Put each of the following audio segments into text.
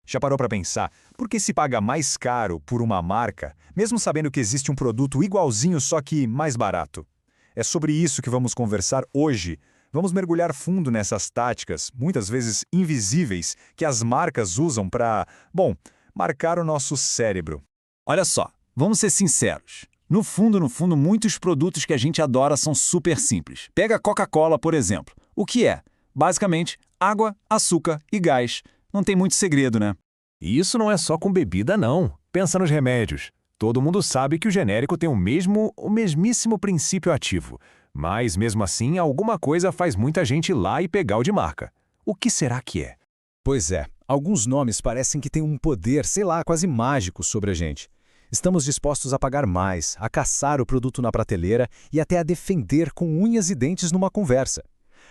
Já parou para pensar por que se paga mais caro por uma marca, mesmo sabendo que existe um produto igualzinho, só que mais barato? É sobre isso que vamos conversar hoje. Vamos mergulhar fundo nessas táticas, muitas vezes invisíveis, que as marcas usam para, bom, marcar o nosso cérebro. Olha só, vamos ser sinceros. No fundo, muitos produtos que a gente adora são super simples. Pega a Coca-Cola, por exemplo. O que é? Basicamente, água, açúcar e gás. Não tem muito segredo, né? E isso não é só com bebida, não. Pensa nos remédios. Todo mundo sabe que o genérico tem o mesmíssimo princípio ativo. Mas, mesmo assim, alguma coisa faz muita gente ir lá e pegar o de marca. O que será que é? Pois é, alguns nomes parecem que têm um poder, sei lá, quase mágico sobre a gente. Estamos dispostos a pagar mais, a caçar o produto na prateleira e até a defender com unhas e dentes numa conversa.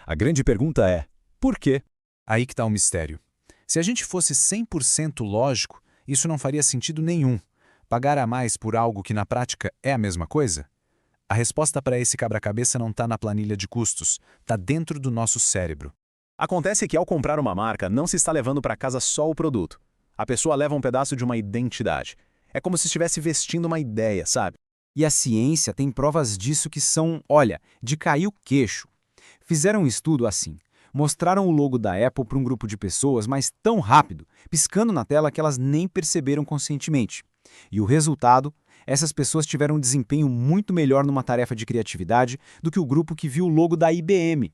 A grande pergunta é, por quê? Aí que está o mistério. Se a gente fosse 100% lógico, isso não faria sentido nenhum. Pagar a mais por algo que na prática é a mesma coisa? A resposta para esse quebra-cabeça não está na planilha de custos, está dentro do nosso cérebro. Acontece que ao comprar uma marca, não se está levando para casa só o produto. A pessoa leva um pedaço de uma identidade. É como se estivesse vestindo uma ideia, sabe? E a ciência tem provas disso que são, olha, de cair o queixo. Fizeram um estudo assim. Mostraram o logo da Apple para um grupo de pessoas, mas tão rápido, piscando na tela que elas nem perceberam conscientemente. E o resultado? Essas pessoas tiveram um desempenho muito melhor numa tarefa de criatividade do que o grupo que viu o logo da IBM.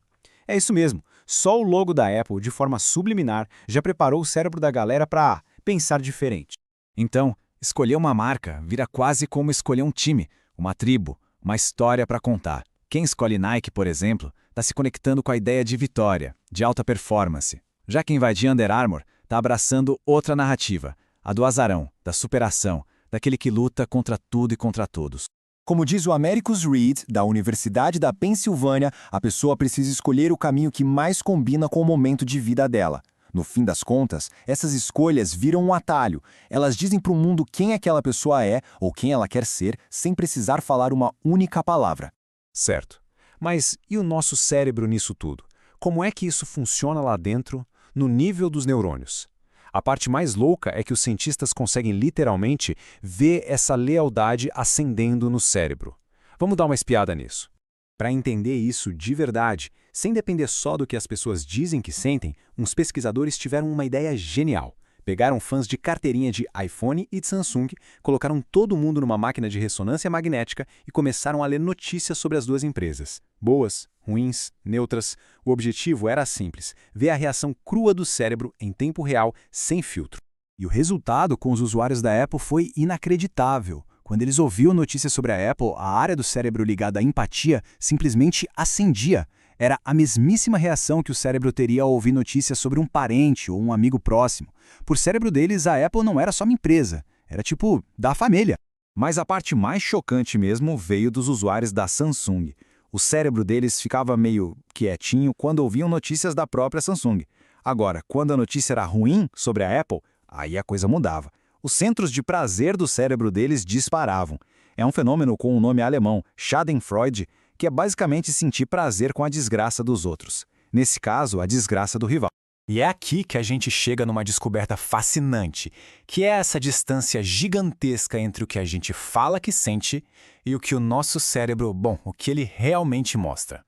É isso mesmo, só o logo da Apple, de forma subliminar, já preparou o cérebro da galera para pensar diferente. Então, escolher uma marca vira quase como escolher um time, uma tribo, uma história para contar. Quem escolhe Nike, por exemplo, está se conectando com a ideia de vitória, de alta performance. Já quem vai de Under Armour está abraçando outra narrativa, a do azarão, da superação, daquele que luta contra tudo e contra todos. Como diz o Americus Reed, da Universidade da Pensilvânia, a pessoa precisa escolher o caminho que mais combina com o momento de vida dela. No fim das contas, essas escolhas viram um atalho. Elas dizem para o mundo quem aquela pessoa é ou quem ela quer ser, sem precisar falar uma única palavra. Certo. Mas e o nosso cérebro nisso tudo? Como é que isso funciona lá dentro, no nível dos neurônios? A parte mais louca é que os cientistas conseguem literalmente ver essa lealdade ascendendo no cérebro. Vamos dar uma espiada nisso. Para entender isso de verdade, sem depender só do que as pessoas dizem que sentem, uns pesquisadores tiveram uma ideia genial. Pegaram fãs de carteirinha de iPhone e de Samsung, colocaram todo mundo numa máquina de ressonância magnética e começaram a ler notícias sobre as duas empresas. Boas, ruins, neutras. O objetivo era simples, ver a reação crua do cérebro em tempo real, sem filtro. E o resultado com os usuários da Apple foi inacreditável. Quando eles ouviam notícias sobre a Apple, a área do cérebro ligada à empatia simplesmente acendia. Era a mesmíssima reação que o cérebro teria ao ouvir notícias sobre um parente ou um amigo próximo. Por cérebro deles, a Apple não era só uma empresa, era tipo da família. Mas a parte mais chocante mesmo veio dos usuários da Samsung. O cérebro deles ficava meio quietinho quando ouviam notícias da própria Samsung. Agora, quando a notícia era ruim sobre a Apple, aí a coisa mudava. Os centros de prazer do cérebro deles disparavam. É um fenômeno com o nome alemão, Schadenfreude, que é basicamente sentir prazer com a desgraça dos outros. Nesse caso, a desgraça do rival. E é aqui que a gente chega numa descoberta fascinante, que é essa distância gigantesca entre o que a gente fala que sente e o que o nosso cérebro, o que ele realmente mostra.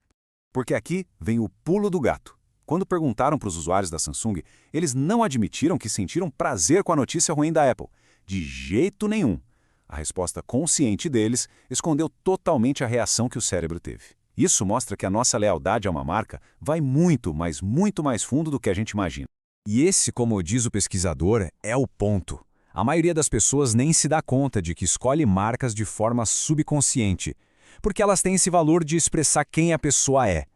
Porque aqui vem o pulo do gato. Quando perguntaram para os usuários da Samsung, eles não admitiram que sentiram prazer com a notícia ruim da Apple. De jeito nenhum. A resposta consciente deles escondeu totalmente a reação que o cérebro teve. Isso mostra que a nossa lealdade a uma marca vai muito mais fundo do que a gente imagina. E esse, como diz o pesquisador, é o ponto. A maioria das pessoas nem se dá conta de que escolhe marcas de forma subconsciente, porque elas têm esse valor de expressar quem a pessoa é.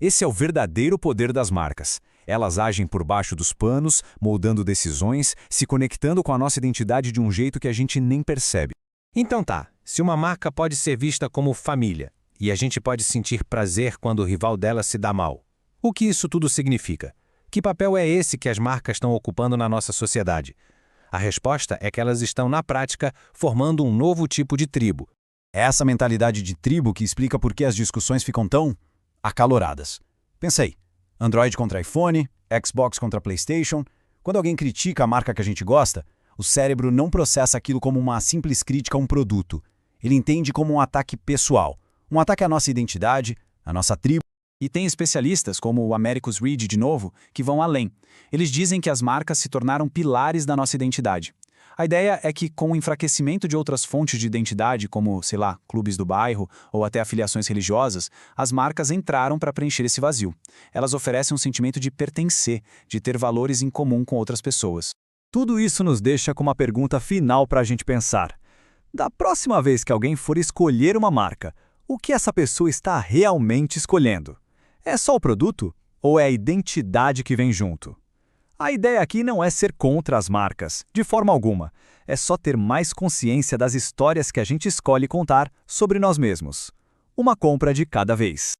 Esse é o verdadeiro poder das marcas. Elas agem por baixo dos panos, moldando decisões, se conectando com a nossa identidade de um jeito que a gente nem percebe. Então tá, se uma marca pode ser vista como família, e a gente pode sentir prazer quando o rival dela se dá mal, o que isso tudo significa? Que papel é esse que as marcas estão ocupando na nossa sociedade? A resposta é que elas estão, na prática, formando um novo tipo de tribo. É essa mentalidade de tribo que explica por que as discussões ficam tão acaloradas. Pensa aí, Android contra iPhone, Xbox contra PlayStation. Quando alguém critica a marca que a gente gosta, o cérebro não processa aquilo como uma simples crítica a um produto. Ele entende como um ataque pessoal, um ataque à nossa identidade, à nossa tribo. E tem especialistas, como o Americus Reed de novo, que vão além. Eles dizem que as marcas se tornaram pilares da nossa identidade. A ideia é que, com o enfraquecimento de outras fontes de identidade, como, sei lá, clubes do bairro ou até afiliações religiosas, as marcas entraram para preencher esse vazio. Elas oferecem um sentimento de pertencer, de ter valores em comum com outras pessoas. Tudo isso nos deixa com uma pergunta final para a gente pensar. Da próxima vez que alguém for escolher uma marca, o que essa pessoa está realmente escolhendo? É só o produto ou é a identidade que vem junto? A ideia aqui não é ser contra as marcas, de forma alguma. É só ter mais consciência das histórias que a gente escolhe contar sobre nós mesmos. Uma compra de cada vez.